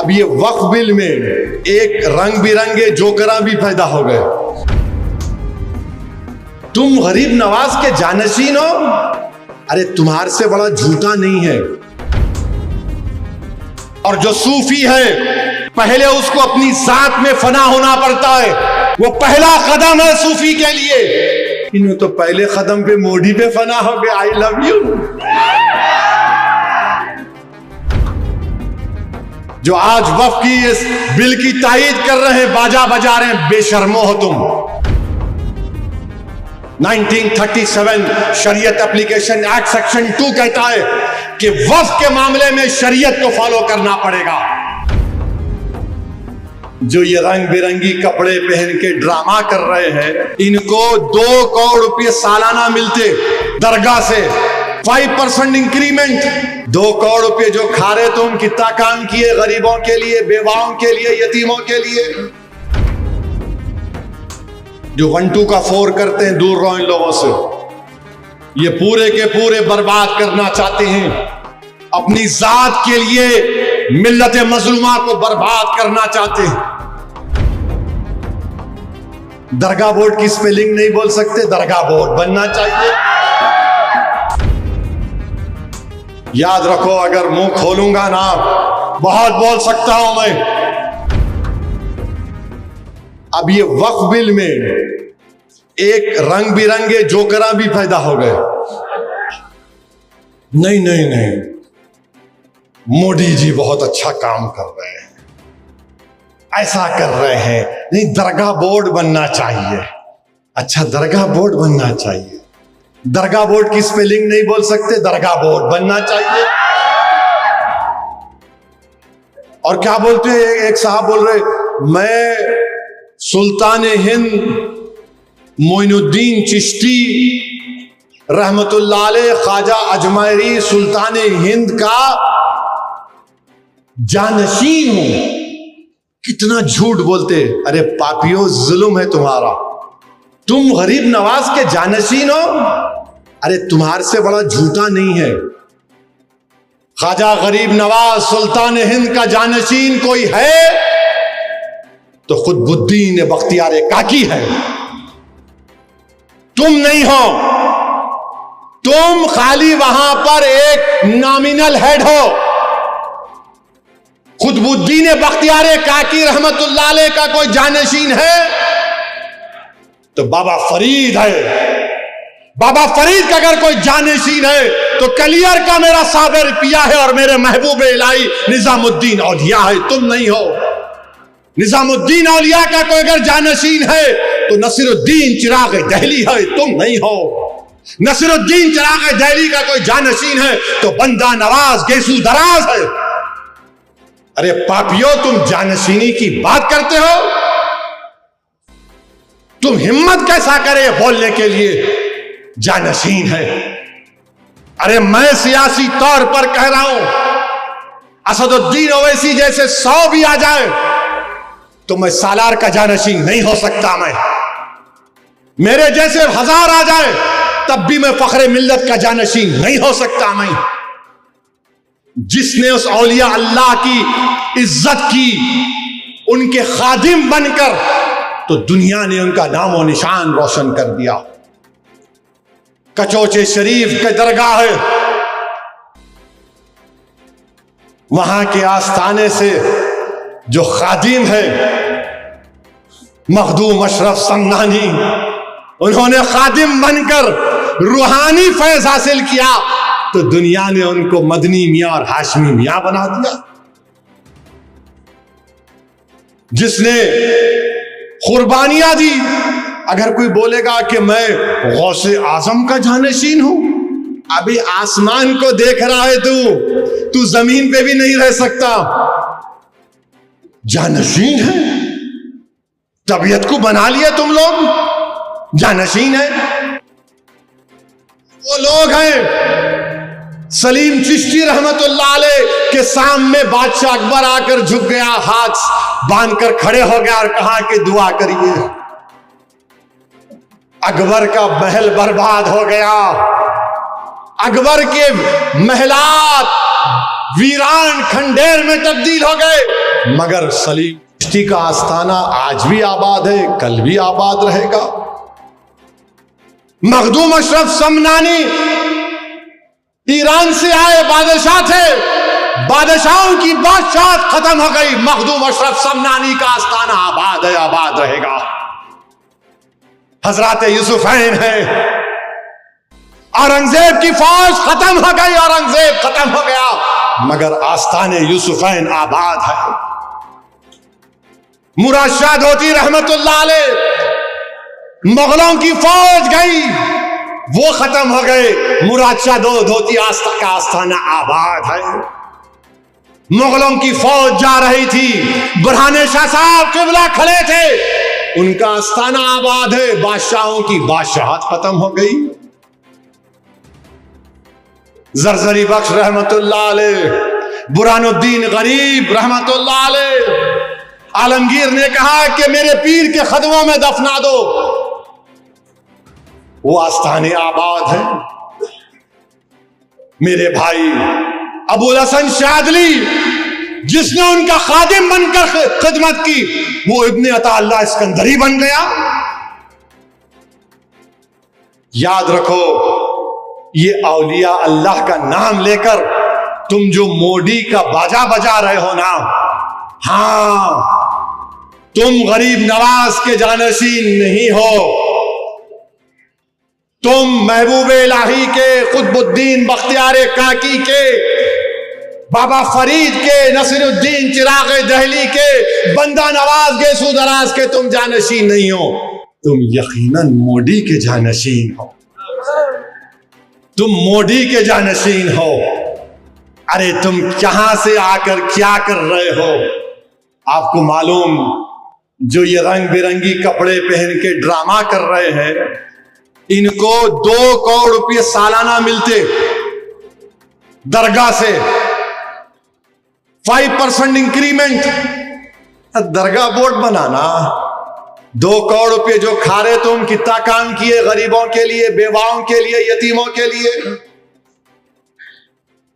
अब ये वक्फ बिल में एक रंग बिरंगे जोकरा भी पैदा हो गए। तुम गरीब नवाज के जानशीन हो, अरे तुम्हारे से बड़ा झूठा नहीं है। और जो सूफी है पहले उसको अपनी जात में फना होना पड़ता है, वो पहला कदम है सूफी के लिए। इन्हों तो पहले कदम पे मोदी पे फना हो गए। I love you. जो आज वक्फ की इस बिल की तायीद कर रहे हैं, बाजा बजा रहे हैं, बेशर्मो हो तुम। 1937 शरीयत एप्लीकेशन एक्ट सेक्शन 2 कहता है कि वक्फ के मामले में शरीयत को फॉलो करना पड़ेगा। जो ये रंग बिरंगी कपड़े पहन के ड्रामा कर रहे हैं, इनको 2 करोड़ रुपए सालाना मिलते दरगाह से, 5% इंक्रीमेंट। 2 करोड़ रुपए जो खा रहे तुम, कितना काम किए गरीबों के लिए, बेवाओं के लिए, यतीमों के लिए। जो 1 2 का 4 करते हैं, दूर रहो इन लोगों से। ये पूरे के पूरे बर्बाद करना चाहते हैं अपनी जात के लिए, मिल्लत मजलूमा को बर्बाद करना चाहते हैं। दरगाह बोर्ड की स्पेलिंग नहीं बोल सकते, दरगाह बोर्ड बनना चाहिए। याद रखो, अगर मुंह खोलूंगा ना, बहुत बोल सकता हूं मैं। अब ये वक्फ बिल में एक रंग बिरंगे जोकरा भी पैदा हो गए। नहीं नहीं नहीं, मोदी जी बहुत अच्छा काम कर रहे हैं, ऐसा कर रहे हैं। नहीं, दरगाह बोर्ड बनना चाहिए। अच्छा, दरगाह बोर्ड बनना चाहिए। दरगाह बोर्ड की स्पेलिंग नहीं बोल सकते, दरगाह बोर्ड बनना चाहिए। और क्या बोलते हैं, एक साहब बोल रहे, मैं सुल्तान हिंद मोइनुद्दीन चिश्ती रहमतुल्लाह अलैह ख्वाजा अजमेरी सुल्तान हिंद का जानशीन हूं। कितना झूठ बोलते। अरे पापियों, जुल्म है तुम्हारा। तुम गरीब नवाज के जानशीन हो, अरे तुम्हारे से बड़ा झूठा नहीं है। ख्वाजा गरीब नवाज सुल्तान हिंद का जानशीन कोई है तो खुतबुद्दीन बख्तियार काकी है। तुम नहीं हो। तुम खाली वहां पर एक नॉमिनल हेड हो। खुतबुद्दीन बख्तियार काकी रहमतुल्लाह अलैह का कोई जानशीन है तो बाबा फरीद है। बाबा फरीद का अगर कोई जानशीन है तो कलियर का मेरा साबिर पिया है और मेरे महबूब इलाही निजामुद्दीन औलिया है। तुम नहीं हो। निजामुद्दीन औलिया का कोई अगर जानशीन है तो नसीरुद्दीन चिराग दहली है। तुम नहीं हो। नसीरुद्दीन चिराग दहली का कोई जानशीन है तो बंदा नवाज गेसू दराज है। अरे पापियों, तुम जानशीनी की बात करते हो। तुम हिम्मत कैसा करे बोलने के लिए जानशीन है। अरे मैं सियासी तौर पर कह रहा हूं, असदुद्दीन ओवैसी जैसे 100 भी आ जाए तो मैं सालार का जानशीन नहीं हो सकता। मैं मेरे जैसे 1000 आ जाए तब भी मैं फखरे मिल्लत का जानशीन नहीं हो सकता। मैं जिसने उस औलिया अल्लाह की इज्जत की, उनके खादिम बनकर, तो दुनिया ने उनका नाम और निशान रोशन कर दिया। कचौचे शरीफ के दरगाह है, वहां के आस्थाने से जो खादिम है मखदूम अशरफ संघानी, उन्होंने खादिम बनकर रूहानी फैज हासिल किया तो दुनिया ने उनको मदनी मियां और हाशमी मियां बना दिया। जिसने कुर्बानियां दी, अगर कोई बोलेगा कि मैं गौसे आजम का जानशीन हूं, अभी आसमान को देख रहा है तू जमीन पे भी नहीं रह सकता। जानशीन है, तबीयत को बना लिया तुम लोग, जानशीन है। वो लोग हैं सलीम चिश्ती रहमतुल्लाह अलैह के सामने बादशाह अकबर आकर झुक गया, हाथ बांधकर खड़े हो गया और कहा कि दुआ करिए। अकबर का महल बर्बाद हो गया। अकबर के महलात वीरान खंडेर में तब्दील हो गए। मगर सलीम चिश्ती का आस्थाना आज भी आबाद है, कल भी आबाद रहेगा। मखदूम अशरफ समनानी ईरान से आए बादशाह थे, बादशाहों की बादशाहत खत्म हो गई, मखदूम अशरफ समनानी का आस्थाना आबाद है, आबाद रहेगा। हजरत यूसुफैन है, औरंगजेब की फौज खत्म हो गई, औरंगजेब खत्म हो गया, मगर आस्थाने यूसुफैन आबाद है। मुराद शाह धोती रहमतुल्लाह अलैह, मुगलों की फौज गई, वो खत्म हो गए, मुराद शाह धोती का आस्थाना आबाद है। मुगलों की फौज जा रही थी, बुरहाने शाह साहब किबला खड़े थे, उनका आस्थाना आबाद है, बादशाहों की बादशाहत खत्म हो गई। जरजरी बख्श रहमतुल्लाह अलैह, बुरहानुद्दीन गरीब रहमतुल्लाह अलैह, आलमगीर ने कहा कि मेरे पीर के कदमों में दफना दो, वो आस्थाने आबाद है। मेरे भाई अबुल हसन शादली, जिसने उनका खादिम बनकर खिदमत की, वो इब्ने अताअल्लाह इस्कंदरी बन गया। याद रखो, ये औलिया अल्लाह का नाम लेकर तुम जो मोदी का बाजा बजा रहे हो ना, हां, तुम गरीब नवाज के जानशीन नहीं हो, तुम महबूब इलाही के, कुतुबुद्दीन बख्तियार काकी के, बाबा फरीद के, नसीरुद्दीन चिराग दहली के, बंदा नवाज गेसू दराज के तुम जानशीन नहीं हो, तुम यकीनन मोदी के जानशीन हो, तुम मोदी के जानशीन हो। अरे तुम कहां से आकर क्या कर रहे हो? आपको मालूम, जो ये रंग बिरंगी कपड़े पहन के ड्रामा कर रहे हैं, इनको 2 करोड़ रुपये सालाना मिलते दरगाह से, 5% इंक्रीमेंट। दरगाह बोर्ड बनाना, 2 करोड़ रुपये जो खा रहे तुम, कितना काम किए गरीबों के लिए, बेवाओं के लिए, यतीमों के लिए।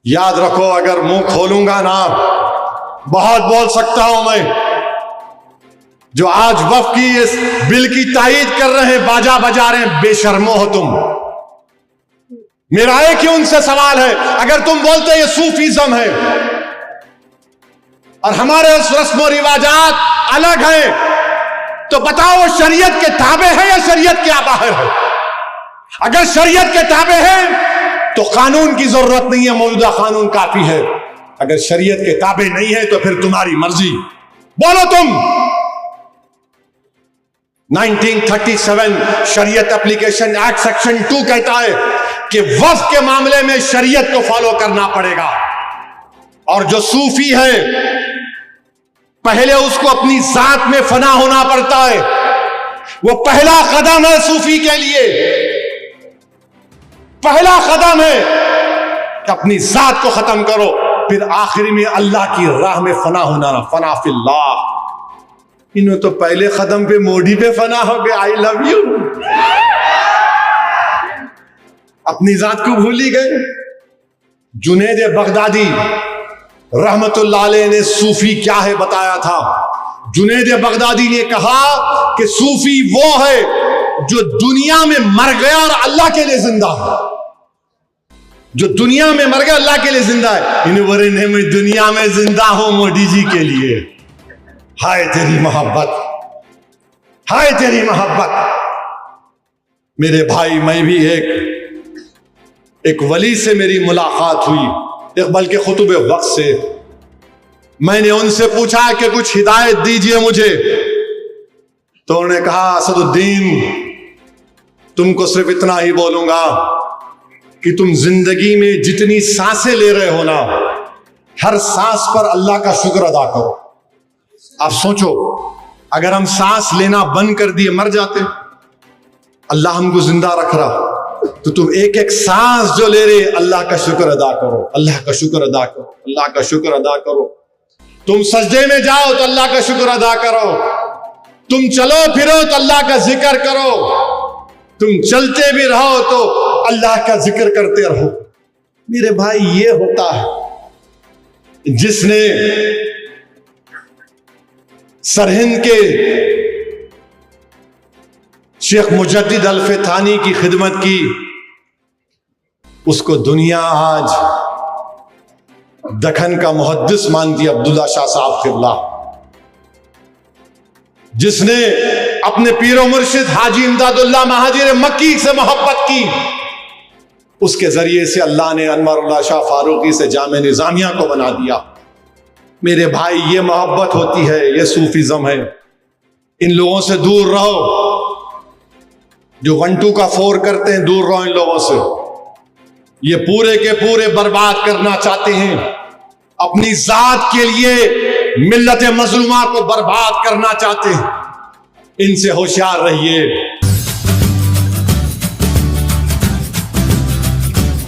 याद रखो, अगर मुंह खोलूंगा ना, बहुत बोल सकता हूं मैं। जो आज वफ की इस बिल की तायीद कर रहे हैं, बाजा बजा रहे हैं, बेशर्मो हो तुम। मेरा एक ही उनसे सवाल है, अगर तुम बोलते ये सूफीज्म है और हमारे रस्म और रिवाजात अलग हैं, तो बताओ वो शरीयत के ताबे है या शरीयत के बाहर है? अगर शरीयत के ताबे है तो कानून की जरूरत नहीं है, मौजूदा कानून काफी है। अगर शरीयत के ताबे नहीं है तो फिर तुम्हारी मर्जी, बोलो तुम। 1937 शरीयत एप्लीकेशन एक्ट सेक्शन 2 कहता है कि वक्फ के मामले में शरीयत को फॉलो करना पड़ेगा। और जो सूफी है, पहले उसको अपनी जात में फना होना पड़ता है, वो पहला कदम है सूफी के लिए, पहला कदम है कि अपनी जात को खत्म करो, फिर आखिरी में अल्लाह की राह में फना होना, फना फिल्लाह। इन्हों तो पहले कदम पे मोदी पे फना हो गए, आई लव यू, अपनी जात को भूल ही गए। जुनैद बगदादी रहमतुल्लाह अलैह ने सूफी क्या है बताया था। जुनैद बगदादी ने कहा कि सूफी वो है जो दुनिया में मर गया और अल्लाह के लिए जिंदा है। जो दुनिया में मर गया, अल्लाह के लिए जिंदा है। इन वरने में दुनिया में जिंदा हो मोदी जी के लिए। हाय तेरी मोहब्बत, हाय तेरी मोहब्बत। मेरे भाई, मैं भी एक वली से मेरी मुलाकात हुई, इकबाल के खुतुब वक्त से। मैंने उनसे पूछा कि कुछ हिदायत दीजिए मुझे, तो उन्होंने कहा, असदुद्दीन, तुमको सिर्फ इतना ही बोलूंगा कि तुम जिंदगी में जितनी सांसें ले रहे हो ना, हर सांस पर अल्लाह का शुक्र अदा करो। आप सोचो, अगर हम सांस लेना बंद कर दिए, मर जाते, अल्लाह हमको जिंदा रख रहा, तो तुम एक एक सांस जो ले रहे, अल्लाह का शुक्र अदा करो, अल्लाह का शुक्र अदा करो, अल्लाह का शुक्र अदा करो। तुम सजदे में जाओ तो अल्लाह का शुक्र अदा करो, तुम चलो फिरो तो अल्लाह का जिक्र करो, तुम चलते भी रहो तो अल्लाह का जिक्र करते रहो। मेरे भाई, ये होता है जिसने सरहिंद के शेख मुजद्दिद अल्फ-ए-थानी की खिदमत की, उसको दुनिया आज दखन का मुहद्दिस मानती अब्दुल्ला शाह साहब किबला, जिसने अपने पीरो मुर्शिद हाजी इमदादुल्लाह महाजिर मक्की से मोहब्बत की। उसके जरिए से अल्लाह ने अनवरुल्लाह शाह फारूकी से जामे निजामिया को बना दिया। मेरे भाई, ये मोहब्बत होती है, ये सूफिज्म है। इन लोगों से दूर रहो, जो 1 2 का 4 करते हैं, दूर रहो इन लोगों से। ये पूरे के पूरे बर्बाद करना चाहते हैं, अपनी जात के लिए मिल्लत मजलूमा को बर्बाद करना चाहते हैं। इनसे होशियार रहिए।